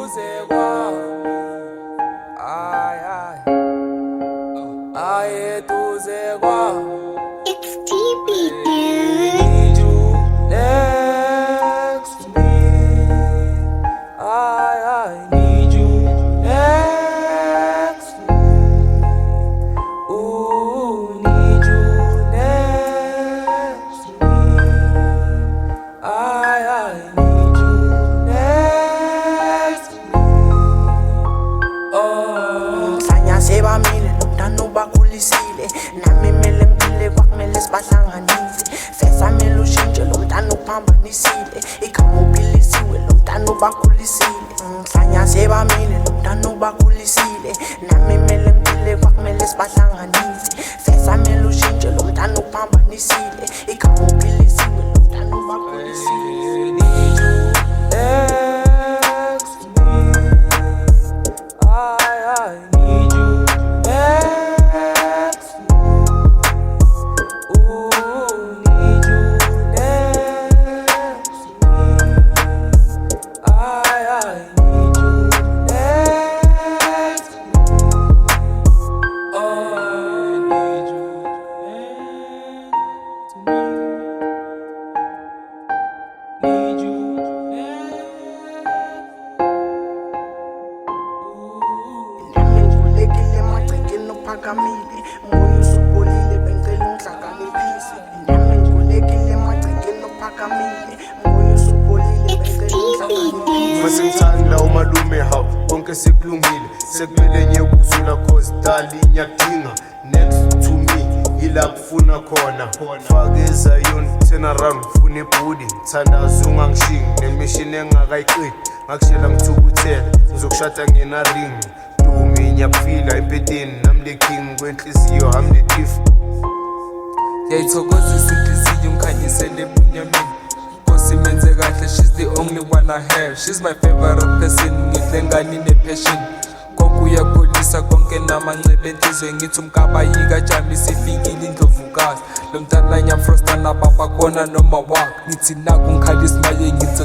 eduze kwami, ay ay, ay eduze kwami. It's TB, dude. Need you next to me. I need you next to me. Ooh, need you next to me. I need you next to me. Oh, Sanya sebamile nomntana bakhulisile nami mele ngipile kwakumele sibahlanganise sesamele ushintshe lo mntana uphambanisile igama uphilisiwe lo mntana bakhulisile Sanya sebamile nomntana bakhulisile nami mele ngipile kwakumele sibahlanganise sesamele ushintshe lo mntana uphambanisile igama uphilisiwe lo mntana bakhulisile need you next to me. I need you next to me. Ooh, need you next to me. I need you next to me. Oh, I need you next to me. Need you Nami ngivulekile emagcekeni ophakamile moya usupholile bengicela ungihlakaniphise Nami ngivulekile emagcekeni ophakamile moya usupholile bengicela ungihlakaniphise Mase ngithanda umalume hawu konke sekulungile sekumele nyekuzula cause dali nyadinga next to me ila kufuna khona fake eZion turn around ufuna ibhudi ngithandaza ungangishingi nemishini engakayiqedi ngakushela ngithukuthele ngizokushada ngena ring dumi nyakufila empedeni nami the king kwenhliziyo I'm the thief Yayithokozisa inhliziyo ngikhanyisele ebunyameni Nkosi menze kahle, she's the only one I have. She's my favorite person, ngidle ngani ne-passion Konke uyakholisa konke namancebe enhlizwe ngithi umkabayika jami sifikile indlovukazi Lo mntana nyamfrosta nababa khona noma wak Ngithi naku ngikhalisa maye ngithi